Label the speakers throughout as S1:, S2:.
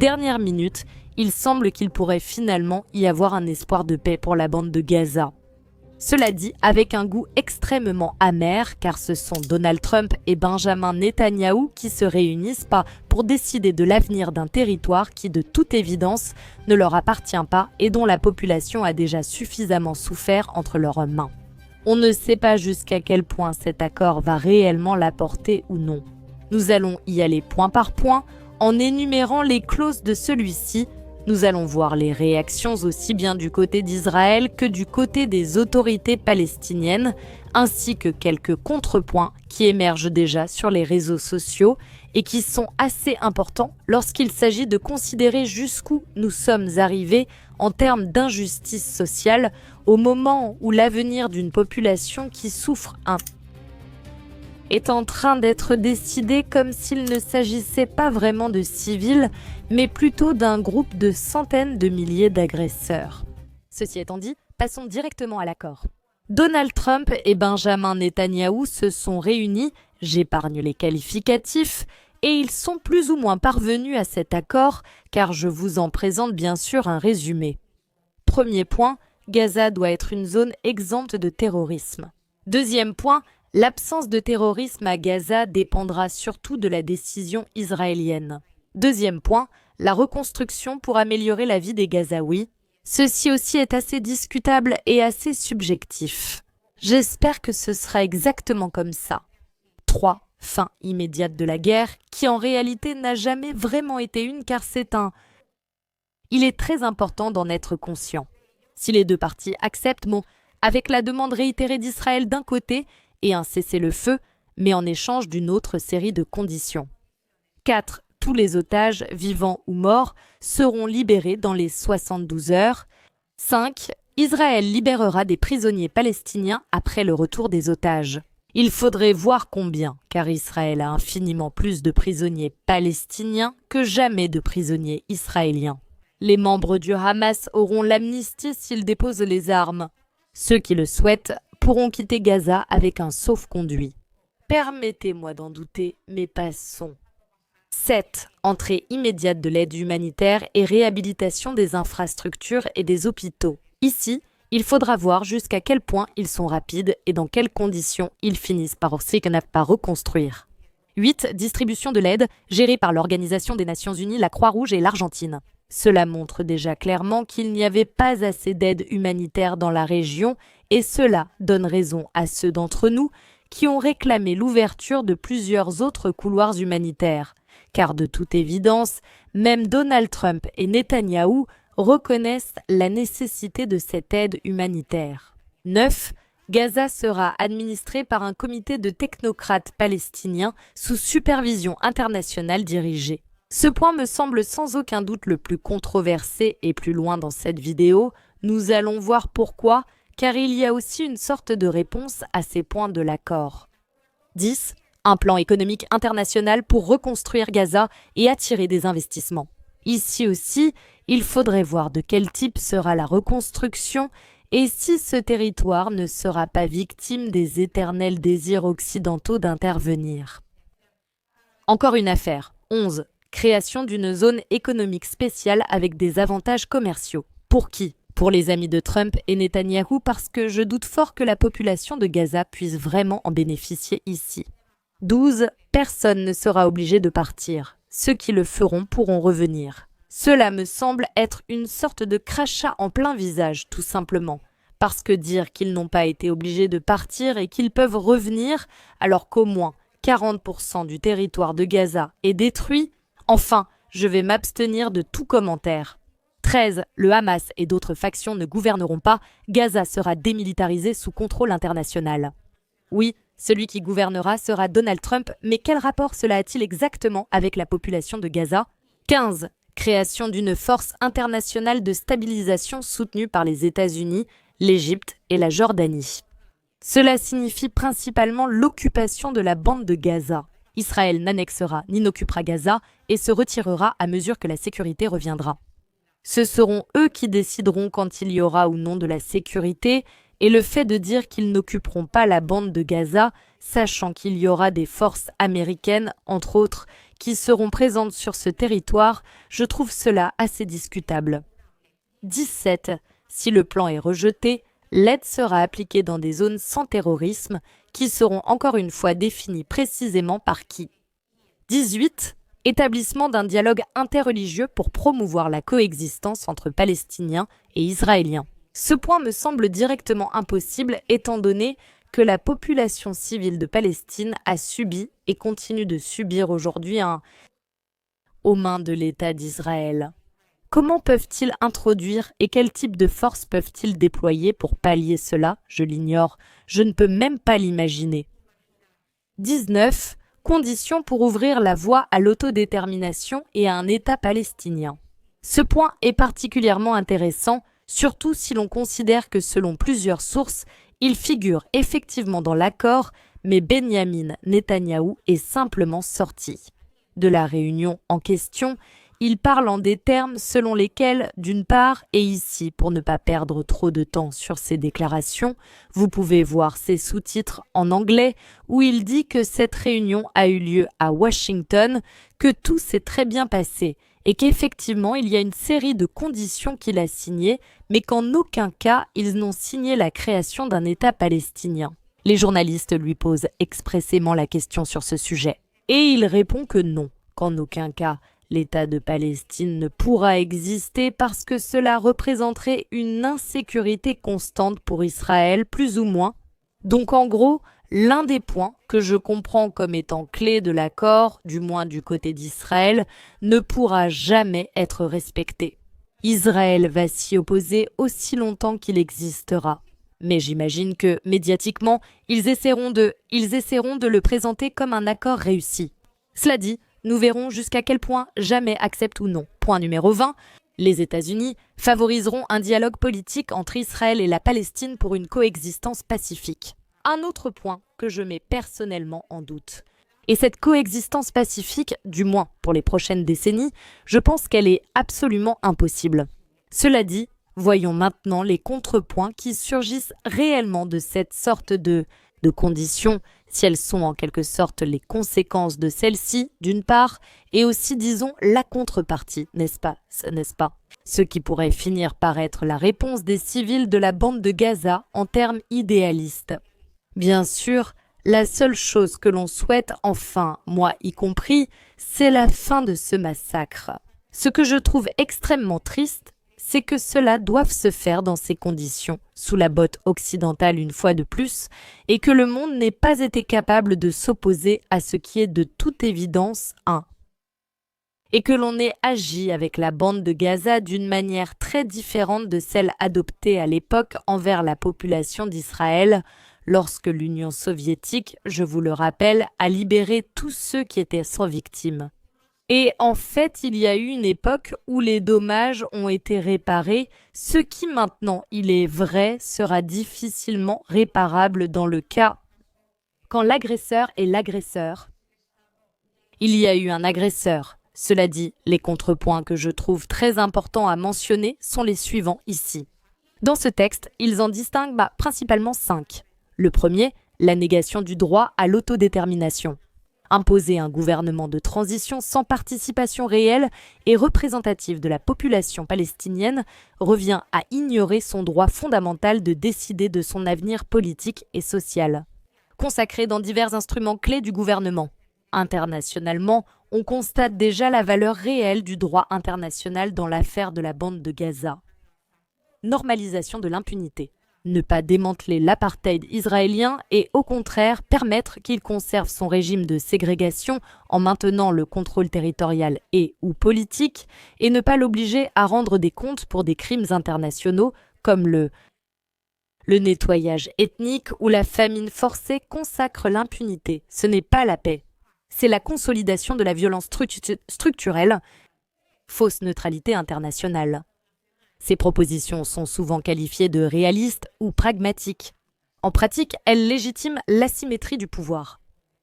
S1: dernière minute, il semble qu'il pourrait finalement y avoir un espoir de paix pour la bande de Gaza. Cela dit, avec un goût extrêmement amer, car ce sont Donald Trump et Benjamin Netanyahou qui se réunissent pas pour décider de l'avenir d'un territoire qui, de toute évidence, ne leur appartient pas et dont la population a déjà suffisamment souffert entre leurs mains. On ne sait pas jusqu'à quel point cet accord va réellement l'apporter ou non. Nous allons y aller point par point, en énumérant les clauses de celui-ci. Nous allons voir les réactions aussi bien du côté d'Israël que du côté des autorités palestiniennes, ainsi que quelques contrepoints qui émergent déjà sur les réseaux sociaux et qui sont assez importants lorsqu'il s'agit de considérer jusqu'où nous sommes arrivés en termes d'injustice sociale au moment où l'avenir d'une population qui souffre est en train d'être décidé comme s'il ne s'agissait pas vraiment de civils, mais plutôt d'un groupe de centaines de milliers d'agresseurs. Ceci étant dit, passons directement à l'accord. Donald Trump et Benjamin Netanyahou se sont réunis, j'épargne les qualificatifs, et ils sont plus ou moins parvenus à cet accord, car je vous en présente bien sûr un résumé. Premier point, Gaza doit être une zone exempte de terrorisme. Deuxième point, l'absence de terrorisme à Gaza dépendra surtout de la décision israélienne. Deuxième point, la reconstruction pour améliorer la vie des Gazaouis. Ceci aussi est assez discutable et assez subjectif. J'espère que ce sera exactement comme ça. 3. Fin immédiate de la guerre, qui en réalité n'a jamais vraiment été une car c'est un... Il est très important d'en être conscient. Si les deux parties acceptent, avec la demande réitérée d'Israël d'un côté et un cessez-le-feu, mais en échange d'une autre série de conditions. 4. Tous les otages, vivants ou morts, seront libérés dans les 72 heures. 5. Israël libérera des prisonniers palestiniens après le retour des otages. Il faudrait voir combien, car Israël a infiniment plus de prisonniers palestiniens que jamais de prisonniers israéliens. Les membres du Hamas auront l'amnistie s'ils déposent les armes. Ceux qui le souhaitent pourront quitter Gaza avec un sauf-conduit. Permettez-moi d'en douter, mais passons. 7. Entrée immédiate de l'aide humanitaire et réhabilitation des infrastructures et des hôpitaux. Ici, il faudra voir jusqu'à quel point ils sont rapides et dans quelles conditions ils finissent par reconstruire. 8. Distribution de l'aide gérée par l'Organisation des Nations Unies, la Croix-Rouge et l'Argentine. Cela montre déjà clairement qu'il n'y avait pas assez d'aide humanitaire dans la région et cela donne raison à ceux d'entre nous qui ont réclamé l'ouverture de plusieurs autres couloirs humanitaires. Car de toute évidence, même Donald Trump et Netanyahou reconnaissent la nécessité de cette aide humanitaire. 9. Gaza sera administré par un comité de technocrates palestiniens sous supervision internationale dirigée. Ce point me semble sans aucun doute le plus controversé et plus loin dans cette vidéo. Nous allons voir pourquoi, car il y a aussi une sorte de réponse à ces points de l'accord. 10. Un plan économique international pour reconstruire Gaza et attirer des investissements. Ici aussi, il faudrait voir de quel type sera la reconstruction et si ce territoire ne sera pas victime des éternels désirs occidentaux d'intervenir. Encore une affaire. 11. Création d'une zone économique spéciale avec des avantages commerciaux. Pour qui ? Pour les amis de Trump et Netanyahou parce que je doute fort que la population de Gaza puisse vraiment en bénéficier ici. 12. Personne ne sera obligé de partir. Ceux qui le feront pourront revenir. Cela me semble être une sorte de crachat en plein visage, tout simplement. Parce que dire qu'ils n'ont pas été obligés de partir et qu'ils peuvent revenir, alors qu'au moins 40% du territoire de Gaza est détruit, enfin, je vais m'abstenir de tout commentaire. 13. Le Hamas et d'autres factions ne gouverneront pas, Gaza sera démilitarisé sous contrôle international. Oui, celui qui gouvernera sera Donald Trump, mais quel rapport cela a-t-il exactement avec la population de Gaza ? 15. Création d'une force internationale de stabilisation soutenue par les États-Unis, l'Égypte et la Jordanie. Cela signifie principalement l'occupation de la bande de Gaza. Israël n'annexera ni n'occupera Gaza et se retirera à mesure que la sécurité reviendra. Ce seront eux qui décideront quand il y aura ou non de la sécurité, et le fait de dire qu'ils n'occuperont pas la bande de Gaza, sachant qu'il y aura des forces américaines, entre autres, qui seront présentes sur ce territoire, je trouve cela assez discutable. 17. Si le plan est rejeté, l'aide sera appliquée dans des zones sans terrorisme qui seront encore une fois définies précisément par qui. 18. Établissement d'un dialogue interreligieux pour promouvoir la coexistence entre Palestiniens et Israéliens. Ce point me semble directement impossible étant donné que la population civile de Palestine a subi et continue de subir aujourd'hui aux mains de l'État d'Israël. Comment peuvent-ils introduire et quel type de force peuvent-ils déployer pour pallier cela? Je l'ignore, je ne peux même pas l'imaginer. 19. Conditions pour ouvrir la voie à l'autodétermination et à un État palestinien. Ce point est particulièrement intéressant, surtout si l'on considère que selon plusieurs sources, il figure effectivement dans l'accord, mais Benyamin Netanyahou est simplement sorti de la réunion en question. Il parle en des termes selon lesquels, d'une part, et ici, pour ne pas perdre trop de temps sur ces déclarations, vous pouvez voir ses sous-titres en anglais, où il dit que cette réunion a eu lieu à Washington, que tout s'est très bien passé, et qu'effectivement, il y a une série de conditions qu'il a signées, mais qu'en aucun cas, ils n'ont signé la création d'un État palestinien. Les journalistes lui posent expressément la question sur ce sujet, et il répond que non, qu'en aucun cas, l'État de Palestine ne pourra exister parce que cela représenterait une insécurité constante pour Israël, plus ou moins. Donc en gros, l'un des points que je comprends comme étant clé de l'accord, du moins du côté d'Israël, ne pourra jamais être respecté. Israël va s'y opposer aussi longtemps qu'il existera. Mais j'imagine que, médiatiquement, ils essaieront de le présenter comme un accord réussi. Cela dit, nous verrons jusqu'à quel point jamais accepte ou non. Point numéro 20. Les États-Unis favoriseront un dialogue politique entre Israël et la Palestine pour une coexistence pacifique. Un autre point que je mets personnellement en doute. Et cette coexistence pacifique, du moins pour les prochaines décennies, je pense qu'elle est absolument impossible. Cela dit, voyons maintenant les contrepoints qui surgissent réellement de cette sorte de conditions, si elles sont en quelque sorte les conséquences de celles-ci, d'une part, et aussi, disons, la contrepartie, n'est-ce pas? Ce qui pourrait finir par être la réponse des civils de la bande de Gaza en termes idéalistes. Bien sûr, la seule chose que l'on souhaite, enfin, moi y compris, c'est la fin de ce massacre. Ce que je trouve extrêmement triste, c'est que cela doive se faire dans ces conditions, sous la botte occidentale une fois de plus, et que le monde n'ait pas été capable de s'opposer à ce qui est de toute évidence et que l'on ait agi avec la bande de Gaza d'une manière très différente de celle adoptée à l'époque envers la population d'Israël, lorsque l'Union soviétique, je vous le rappelle, a libéré tous ceux qui étaient sans victime. Et en fait, il y a eu une époque où les dommages ont été réparés, ce qui maintenant, il est vrai, sera difficilement réparable dans le cas quand l'agresseur est l'agresseur. Il y a eu un agresseur. Cela dit, les contrepoints que je trouve très importants à mentionner sont les suivants ici. Dans ce texte, ils en distinguent principalement 5. Le premier, la négation du droit à l'autodétermination. Imposer un gouvernement de transition sans participation réelle et représentative de la population palestinienne revient à ignorer son droit fondamental de décider de son avenir politique et social. Consacré dans divers instruments clés du gouvernement. Internationalement, on constate déjà la valeur réelle du droit international dans l'affaire de la bande de Gaza. Normalisation de l'impunité. Ne pas démanteler l'apartheid israélien et au contraire permettre qu'il conserve son régime de ségrégation en maintenant le contrôle territorial et ou politique et ne pas l'obliger à rendre des comptes pour des crimes internationaux comme le nettoyage ethnique ou la famine forcée consacre l'impunité. Ce n'est pas la paix. C'est la consolidation de la violence structurelle, fausse neutralité internationale. Ces propositions sont souvent qualifiées de réalistes ou pragmatiques. En pratique, elles légitiment l'asymétrie du pouvoir.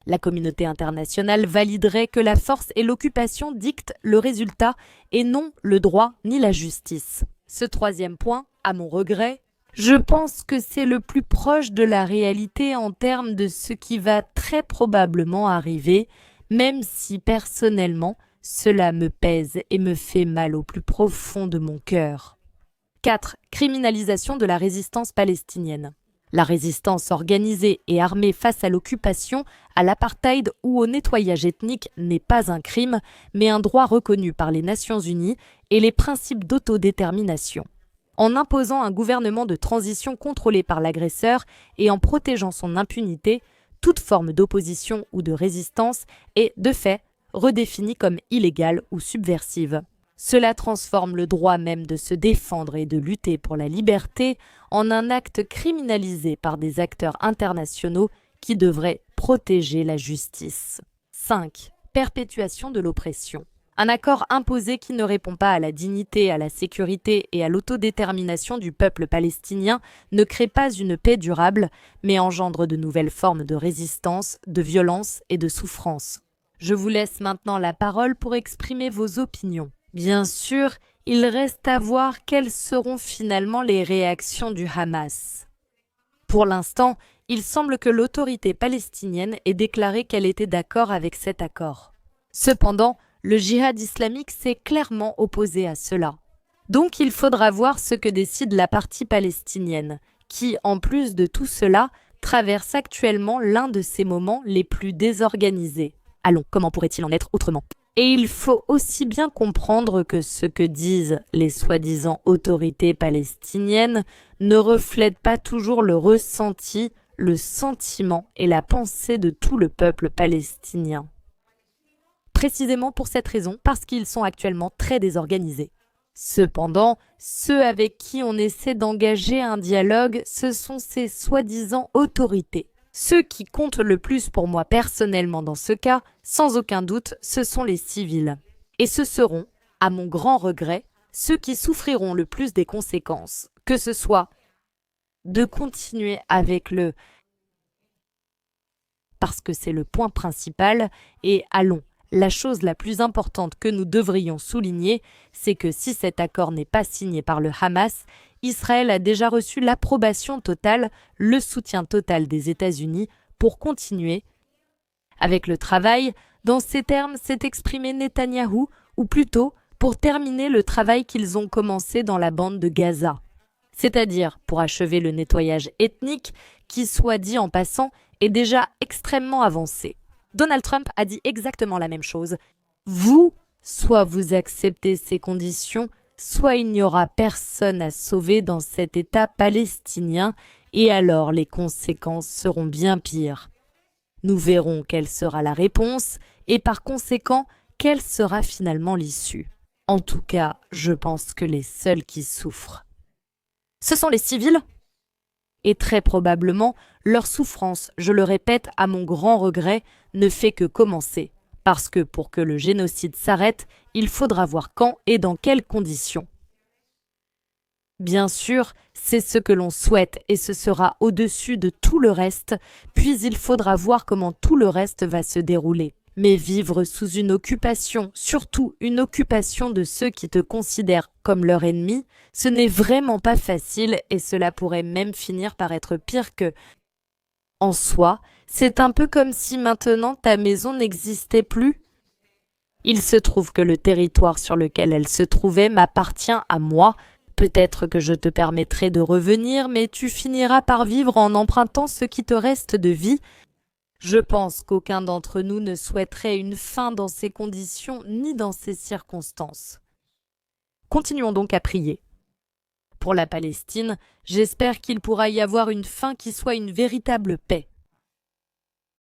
S1: La communauté internationale validerait que la force et l'occupation dictent le résultat et non le droit ni la justice. Ce troisième point, à mon regret, je pense que c'est le plus proche de la réalité en termes de ce qui va très probablement arriver, même si personnellement, cela me pèse et me fait mal au plus profond de mon cœur. 4. Criminalisation de la résistance palestinienne. La résistance organisée et armée face à l'occupation, à l'apartheid ou au nettoyage ethnique n'est pas un crime, mais un droit reconnu par les Nations Unies et les principes d'autodétermination. En imposant un gouvernement de transition contrôlé par l'agresseur et en protégeant son impunité, toute forme d'opposition ou de résistance est, de fait, redéfinie comme illégale ou subversive. Cela transforme le droit même de se défendre et de lutter pour la liberté en un acte criminalisé par des acteurs internationaux qui devraient protéger la justice. 5. Perpétuation de l'oppression. Un accord imposé qui ne répond pas à la dignité, à la sécurité et à l'autodétermination du peuple palestinien ne crée pas une paix durable, mais engendre de nouvelles formes de résistance, de violence et de souffrance. Je vous laisse maintenant la parole pour exprimer vos opinions. Bien sûr, il reste à voir quelles seront finalement les réactions du Hamas. Pour l'instant, il semble que l'autorité palestinienne ait déclaré qu'elle était d'accord avec cet accord. Cependant, le djihad islamique s'est clairement opposé à cela. Donc il faudra voir ce que décide la partie palestinienne, qui, en plus de tout cela, traverse actuellement l'un de ses moments les plus désorganisés. Allons, comment pourrait-il en être autrement ? Et il faut aussi bien comprendre que ce que disent les soi-disant autorités palestiniennes ne reflète pas toujours le ressenti, le sentiment et la pensée de tout le peuple palestinien. Précisément pour cette raison, parce qu'ils sont actuellement très désorganisés. Cependant, ceux avec qui on essaie d'engager un dialogue, ce sont ces soi-disant autorités. Ceux qui comptent le plus pour moi personnellement dans ce cas, sans aucun doute, ce sont les civils. Et ce seront, à mon grand regret, ceux qui souffriront le plus des conséquences, que ce soit de continuer avec le parce que c'est le point principal, et allons, la chose la plus importante que nous devrions souligner, c'est que si cet accord n'est pas signé par le Hamas, Israël a déjà reçu l'approbation totale, le soutien total des États-Unis pour continuer avec le travail. Dans ces termes s'est exprimé Netanyahou, ou plutôt pour terminer le travail qu'ils ont commencé dans la bande de Gaza. C'est-à-dire pour achever le nettoyage ethnique qui, soit dit en passant, est déjà extrêmement avancé. Donald Trump a dit exactement la même chose. Soit vous acceptez ces conditions, soit il n'y aura personne à sauver dans cet État palestinien, et alors les conséquences seront bien pires. Nous verrons quelle sera la réponse, et par conséquent, quelle sera finalement l'issue. En tout cas, je pense que les seuls qui souffrent, ce sont les civils. Et très probablement, leur souffrance, je le répète à mon grand regret, ne fait que commencer. Parce que pour que le génocide s'arrête, il faudra voir quand et dans quelles conditions. Bien sûr, c'est ce que l'on souhaite et ce sera au-dessus de tout le reste, puis il faudra voir comment tout le reste va se dérouler. Mais vivre sous une occupation, surtout une occupation de ceux qui te considèrent comme leur ennemi, ce n'est vraiment pas facile et cela pourrait même finir par être pire que... En soi, c'est un peu comme si maintenant ta maison n'existait plus. Il se trouve que le territoire sur lequel elle se trouvait m'appartient à moi. Peut-être que je te permettrai de revenir, mais tu finiras par vivre en empruntant ce qui te reste de vie. Je pense qu'aucun d'entre nous ne souhaiterait une fin dans ces conditions ni dans ces circonstances. Continuons donc à prier. Pour la Palestine, j'espère qu'il pourra y avoir une fin qui soit une véritable paix.